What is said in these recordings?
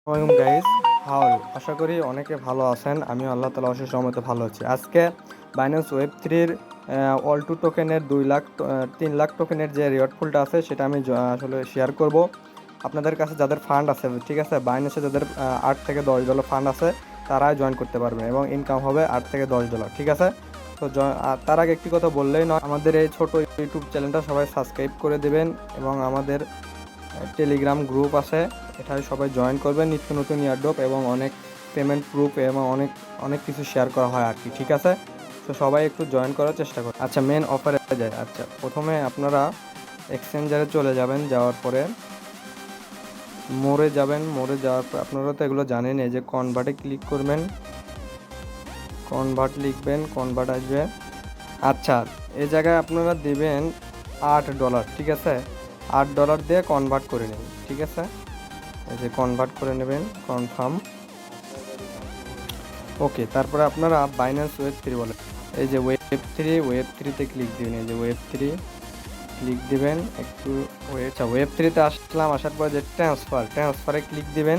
Welcome guys, how are you? আশা করি অনেকে ভালো আছেন। আমি আল্লাহ তাআলা অশেষ রহমতে ভালো আছি। আজকে বাইন্যান্স ওয়েব 3 অল টু টোকেনের 3 লাখ টোকেনের যে রিওয়ার্ড পুলটা আছে সেটা আমি আসলে শেয়ার করব আপনাদের কাছে। যাদের ফান্ড আছে, ঠিক আছে, বাইন্যান্সে যাদের $8 থেকে $10 ফান্ড আছে তারাই জয়েন করতে পারবেন এবং ইনকাম হবে $8 থেকে $10, ঠিক আছে। তো তার আগে একটি কথা বললেই নয়, আমাদের এই ছোট ইউটিউব চ্যানেলটা সবাই সাবস্ক্রাইব করে দেবেন এবং আমাদের টেলিগ্রাম গ্রুপ আছে, এটায় সবাই জয়েন করবেন। নিত্য নতুন ইয়ারড্রপ এবং অনেক পেমেন্ট প্রুফ এবং অনেক অনেক কিছু শেয়ার করা হয় আর কি, ঠিক আছে। তো সবাই একটু জয়েন করার চেষ্টা করুন। আচ্ছা, মেন অফারে যায়। আচ্ছা, প্রথমে আপনারা এক্সচেঞ্জারে চলে যাবেন, যাওয়ার পরে মোড়ে যাবেন। মোড়ে যাওয়ার পর আপনারা তো এগুলো জানেন, এই যে কনভার্টে ক্লিক করবেন, কনভার্ট লিখবেন, কনভার্ট আসবে। আচ্ছা, এই জায়গায় আপনারা দেবেন $8, ঠিক আছে। $8 দিয়ে কনভার্ট করে নেবেন, ঠিক আছে। এই যে কনভার্ট করে নেবেন, কনফার্ম, ওকে। তারপরে আপনারা বাইন্যান্স ওয়েব 3 বলে, এই যে ওয়েব 3তে ক্লিক দিবেন। এই যে ওয়েব 3 ক্লিক দিবেন, একটু ওয়েট। আচ্ছা, ওয়েব 3তে আসলাম, আসার পরে যে ট্রান্সফারে ক্লিক দিবেন,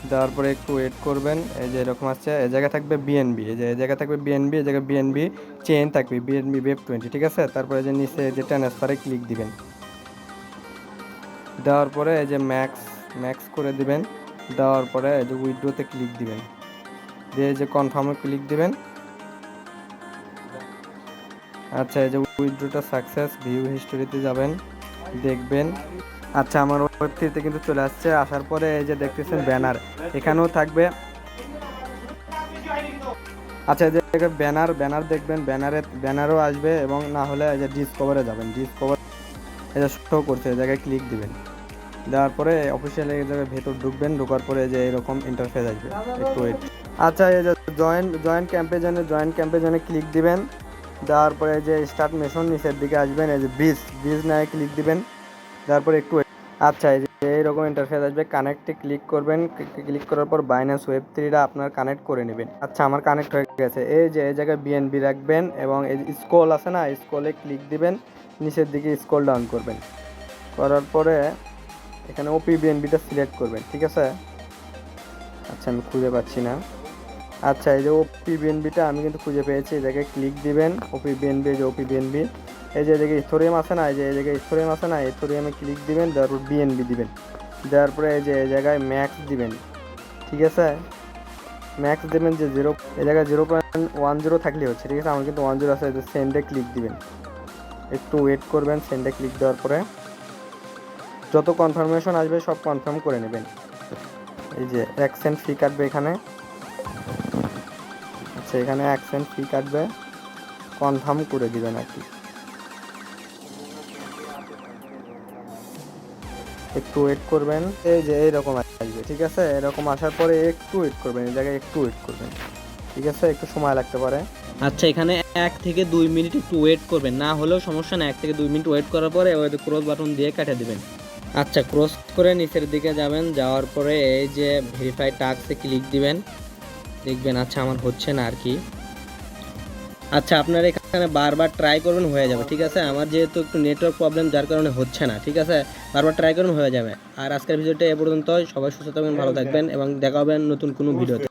দেওয়ার পরে একটু ওয়েট করবেন। এই যে এরকম আছে, এই জায়গায় থাকবে বিএনবি, এই যে এই জায়গায় থাকবে বিএনবি, এই জায়গায় বিএনবি চেইন থাকবে, বিএনবি ওয়েব 20, ঠিক আছে। তারপরে যে নিচে যে ট্রান্সফারে ক্লিক দিবেন, দেওয়ার পরে এই যে ম্যাক্স করে দিবেন, দেওয়ার পরে এই যে উইথড্রোতে ক্লিক দিবেন, দিয়ে এই যে কনফার্মে ক্লিক দিবেন। আচ্ছা, এই যে উইথড্রোটা সাকসেস, ভিউ হিস্টোরিতে যাবেন, দেখবেন। আচ্ছা, আমার ওয়েব 3তে কিন্তু চলে আসছে। আসার পরে এই যে দেখতেছেন ব্যানার, এখানেও থাকবে। আচ্ছা, এই যে ব্যানার দেখবেন, ব্যানারও আসবে এবং না হলে এই যে ডিসকভারে যাবেন, ডিসকভার এই যে শো করছে, এই জায়গায় ক্লিক দিবেন, দেওয়ার পরে অফিসিয়াল এই জায়গায় ভেতর ঢুকবেন, ঢোকার পরে যে এরকম ইন্টারফেস আসবে, একটু ওয়েট। আচ্ছা, এই যে জয়েন ক্যাম্পে ক্লিক দিবেন, দেওয়ার পরে যে স্টার্ট মেশন নিচের দিকে আসবেন, এই যে বিজ নায় ক্লিক দিবেন, দেওয়ার পরে একটু। আচ্ছা, এই যে এইরকম ইন্টারফেস আসবে, কানেক্টে ক্লিক করবেন। ক্লিক করার পর বাইন্যান্স ওয়েব 3টা আপনার কানেক্ট করে নেবেন। আচ্ছা, আমার কানেক্ট হয়ে গেছে। এই যে এই জায়গায় বিএনবি রাখবেন এবং এই স্ক্রল আছে না, স্ক্রলে ক্লিক দিবেন, নিচের দিকে স্ক্রল ডাউন করবেন, করার পরে এখানে ওপি বিএনবিটা সিলেক্ট করবেন, ঠিক আছে। আচ্ছা, আমি খুঁজে পাচ্ছি না। আচ্ছা, এই যে ওপি বিএনবিটা আমি কিন্তু খুঁজে পেয়েছি, এই জায়গায় ক্লিক দিবেন, ওপি বিএনবি, এই যে ওপি বিএনবি, এই যে জায়গায় ইথোরিয়াম আছে না, এই যে এই জায়গায় ইথোরিয়াম আছে না, ইথোরিয়ামে ক্লিক দিবেন, দেওয়ার পর বিএনবি দিবেন, দেওয়ার পরে এই যে এই জায়গায় ম্যাক্স দিবেন, ঠিক আছে। ম্যাক্স দেবেন যে এই জায়গায় 0.10 থাকলে হচ্ছে, ঠিক আছে। আমার কিন্তু 10 আছে। এই যে সেন্ডে ক্লিক দিবেন, একটু ওয়েট করবেন। সেন্ডে ক্লিক দেওয়ার পরে যত কনফার্মেশন আসবে সব কনফার্ম করে নেবেন। এই যে 1 সেন্ট ফি কাটবে এখানে। আচ্ছা, এখানে 1 সেন্ট ফি কাটবে, কনফার্ম করে দিবেন আর কি। একটু ওয়েট করবেন, এই যে এইরকম আসবে, ঠিক আছে। এরকম আসার পরে একটু ওয়েট করবেন, এই জায়গায় একটু ওয়েট করবেন, ঠিক আছে, একটু সময় লাগতে পারে। আচ্ছা, এখানে 1 থেকে 2 মিনিট একটু ওয়েট করবেন, না হলেও সমস্যা না। 1 থেকে 2 মিনিট ওয়েট করার পরে ওই ক্রস বাটন দিয়ে কেটে দিবেন। আচ্ছা, ক্রস করে নিচের দিকে যাবেন, যাওয়ার পরে এই যে ভেরিফাই টাস্কে ক্লিক দিবেন, দেখবেন। আচ্ছা, আমার হচ্ছে না আর কি। আচ্ছা, আপনারা এখানে বারবার ট্রাই করবেন, হয়ে যাবে, ঠিক আছে। আমার যেহেতু একটু নেটওয়ার্ক প্রবলেম, যার কারণে হচ্ছে না, ঠিক আছে। বারবার ট্রাই করুন, হয়ে যাবে। আর আজকের ভিডিওটা এ পর্যন্ত। সবাই সুস্থ থাকবেন, ভালো থাকবেন এবং দেখা হবে নতুন কোনো ভিডিওতে।